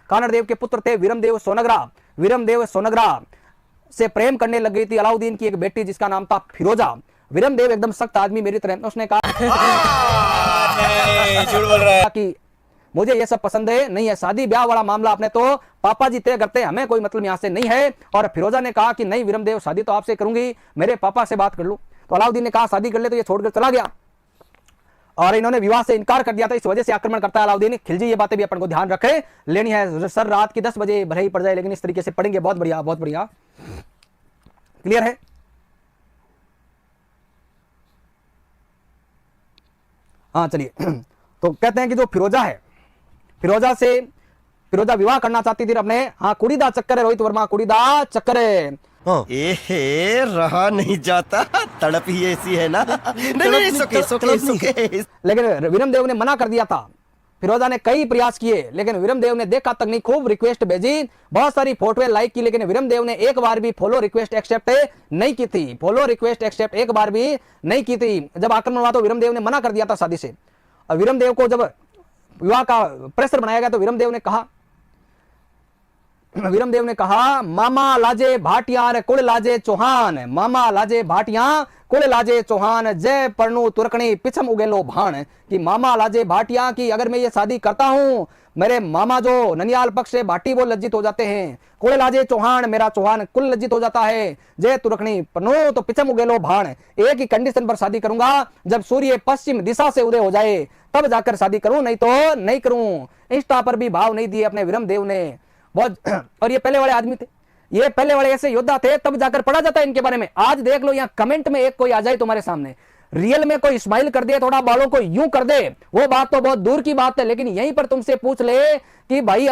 कानड़देव के पुत्र थे वीरमदेव सोनग्रा। वीरमदेव सोनग्रा से प्रेम करने लग गई थी अलाउद्दीन की एक बेटी जिसका नाम था फिरोजा। वीरमदेव एकदम सख्त आदमी मेरी तरह, उसने कहा झूठ बोल रहा है कि मुझे ये सब पसंद है नहीं है, शादी ब्याह वाला मामला अपने तो पापा जी तय करते हैं, हमें कोई मतलब यहां से नहीं है। और फिरोजा ने कहा कि नहीं वीरमदेव, शादी तो आपसे करूंगी, मेरे पापा से बात कर लूं। तो अलाउद्दीन ने कहा शादी कर ले, तो ये छोड़कर चला गया और इन्होंने विवाह से इनकार कर दिया था। इस वजह से आक्रमण करता है अलाउद्दीन। खिलजी ये बातें भी अपन को ध्यान रखे लेनी है। सर रात की 10 बजे भले ही पड़ जाए, लेकिन इस तरीके से पढ़ेंगे। बहुत बढ़िया, बहुत बढ़िया, क्लियर है। हाँ चलिए, तो कहते हैं कि जो फिरोजा है, फिरोजा विवाह करना चाहती थी अपने, हाँ कुड़ीदा चक्कर है, रोहित वर्मा कुड़ीदा चक्कर है। एहे, रहा नहीं जाता, तड़प ही ऐसी है ना। नहीं, सुके। लेकिन वीरमदेव ने मना कर दिया था। फिरोजा ने कई प्रयास किए लेकिन वीरमदेव ने देखा तक नहीं, खूब रिक्वेस्ट भेजी, बहुत सारी फोटोएं लाइक की, लेकिन वीरमदेव ने एक बार भी फॉलो रिक्वेस्ट एक्सेप्ट नहीं की थी। फॉलो रिक्वेस्ट एक्सेप्ट एक बार भी नहीं की थी। जब आक्रमण हुआ तो वीरमदेव ने मना कर दिया था शादी से। और वीरमदेव को जब विवाह का प्रेशर बनाया गया तो वीरमदेव ने कहा मामा लाजे भाटिया रे कुल लाजे चौहान, मामा लाजे भाटिया कुल लाजे चौहान, जय परनु तुरकणी पिछम उगेलो भाण। कि मामा लाजे भाटिया की अगर मैं ये शादी करता हूं, मेरे मामा जो ननियाल पक्ष से भाटी वो लज्जित हो जाते हैं, कुल लाजे चौहान मेरा चौहान कुल लज्जित हो जाता है, जय तुरकणी परनु तो पिछम उगेलो भाण। एक ही कंडीशन पर शादी करूंगा, जब सूर्य पश्चिम दिशा से उदय हो जाए तब जाकर शादी करूं, नहीं तो नहीं करूं। इंस्टा पर भी भाव नहीं दिए अपने वीरमदेव ने बहुत। और ये पहले वाले आदमी थे, ये पहले वाले ऐसे योद्धा थे, तब जाकर पढ़ा जाता है इनके बारे में। आज देख लो यहाँ कमेंट में एक कोई आ जाए तुम्हारे सामने, रियल में कोई स्माइल कर दे, थोड़ा बालों को यूं कर दे, वो बात तो बहुत दूर की बात है। लेकिन यहीं पर तुमसे पूछ ले कि भाई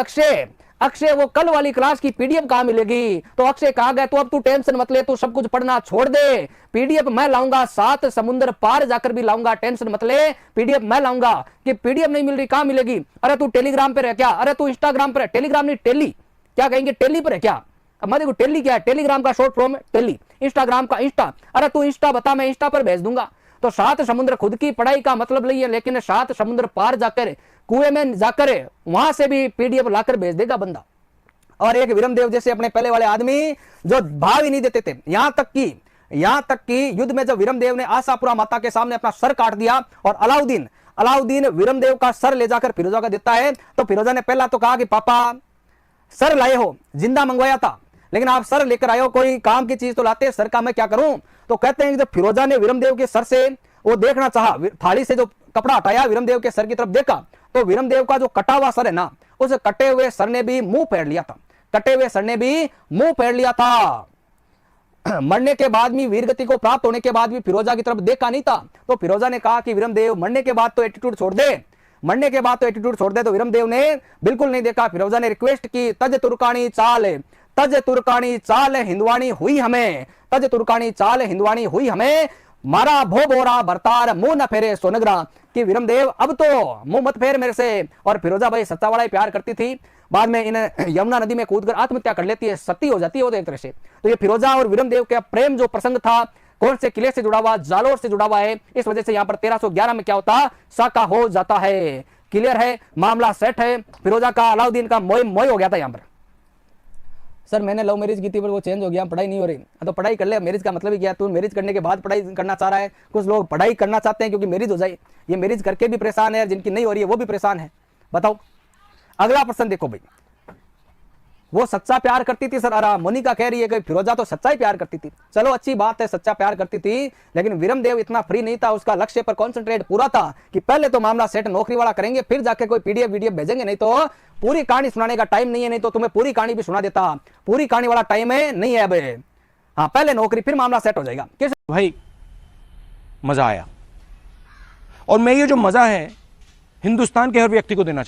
अक्षय वो कल वाली क्लास की पीडीएफ कहां मिलेगी, तो अक्षय कहा गया तो अब तू टेंशन मत ले, तू सब कुछ पढ़ना छोड़ दे, पीडीएफ मैं लाऊंगा, 7 समुद्र पार जाकर भी लाऊंगा, टेंशन मत ले, पीडीएफ मैं लाऊंगा। कि पीडीएफ नहीं मिल रही, कहां मिलेगी? अरे तू टेलीग्राम पे रह क्या? अरे तू इंस्टाग्राम पर है, टेलीग्राम नहीं टेली, क्या कहेंगे टेली पर है क्या? अब मैं देखो टेली क्या है, टेलीग्राम का शॉर्ट फॉर्म है टेली, इंस्टाग्राम का इंस्टा। अरे तू इंस्टा बता, मैं इंस्टा पर भेज दूंगा। तो 7 समुद्र खुद की पढ़ाई का मतलब नहीं है, लेकिन 7 समुद्र पार जाकर कुएं में जाकर वहां से भी पीडीएफ लाकर भेज देगा बंदा। और एक वीरमदेव जैसे अपने पहले वाले आदमी जो भाव ही नहीं देते थे। यहां तक कि युद्ध में जब वीरमदेव ने आशापुरा माता के सामने अपना सर काट दिया और अलाउद्दीन वीरमदेव का सर ले जाकर फिरोजा का देता है, तो फिरोजा ने पहला तो कहा कि पापा सर लाए हो, जिंदा मंगवाया था, लेकिन आप सर लेकर आए हो, कोई काम की चीज तो लाते, सर का मैं क्या करूं? तो कहते हैं कि जब फिरोजा ने वीरमदेव के सर से वो देखना चाहा, थाली से जो कपड़ा हटाया, वीरमदेव के सर की तरफ देखा, तो वीरमदेव का जो कटा हुआ सर है ना, उस कटे हुए सर ने भी मुंह फेर लिया था। मरने के बाद भी, वीरगति को प्राप्त होने के बाद भी फिरोजा की तरफ देखा नहीं था। तो फिरोजा ने कहा कि वीरमदेव मरने के बाद तो एटीट्यूड छोड़ दे, तो वीरमदेव ने बिल्कुल नहीं देखा। फिरोजा ने रिक्वेस्ट की, तज तुर्कानी चाल हिंदवानी हुई हमें, मारा भो बोरा भरतार मुंह न फेरे सोनग्रा। कि वीरमदेव अब तो मुंह मत फेर मेरे से। और फिरोजा भाई सच्चा वाला ही प्यार करती थी, बाद में इन यमुना नदी में कूदकर आत्महत्या कर लेती है, सती हो जाती है वो एक तरह से। तो ये फिरोजा और वीरमदेव का प्रेम जो प्रसंग था, कौन से किले से जुड़ा हुआ? जालोर से जुड़ा हुआ है। इस वजह से यहाँ पर 1311 में क्या होता? साका हो जाता है। क्लियर है, मामला सेट है। फिरोजा का अलाउद्दीन का मोह हो गया था यहाँ पर। सर मैंने लव मैरिज की थी पर वो चेंज हो गया, पढ़ाई नहीं हो रही। तो पढ़ाई कर ले, मैरिज का मतलब ही क्या? तू मैरिज करने के बाद पढ़ाई करना चाह रहा है। कुछ लोग पढ़ाई करना चाहते हैं क्योंकि मैरिज हो जाए, ये मैरिज करके भी परेशान है, जिनकी नहीं हो रही है वो भी परेशान है। बताओ अगला प्रश्न देखो भाई, वो सच्चा प्यार करती थी। सर मोनिका कह रही है कि फिरोजा तो सच्चा ही प्यार करती थी। चलो अच्छी बात है, सच्चा प्यार करती थी, लेकिन वीरमदेव इतना फ्री नहीं था, उसका लक्ष्य पर कॉन्सेंट्रेट पूरा था कि पहले तो मामला सेट नौकरी वाला करेंगे, फिर जाके कोई पीडीएफ वीडियो भेजेंगे। नहीं तो पूरी कहानी सुनाने का टाइम नहीं है, नहीं तो तुम्हें पूरी कहानी भी सुना देता। पूरी कहानी वाला टाइम है नहीं है अब। हाँ पहले नौकरी फिर मामला सेट हो जाएगा। भाई मजा आया, और मैं ये जो मजा है हिंदुस्तान के हर व्यक्ति को देना चाहता हूं।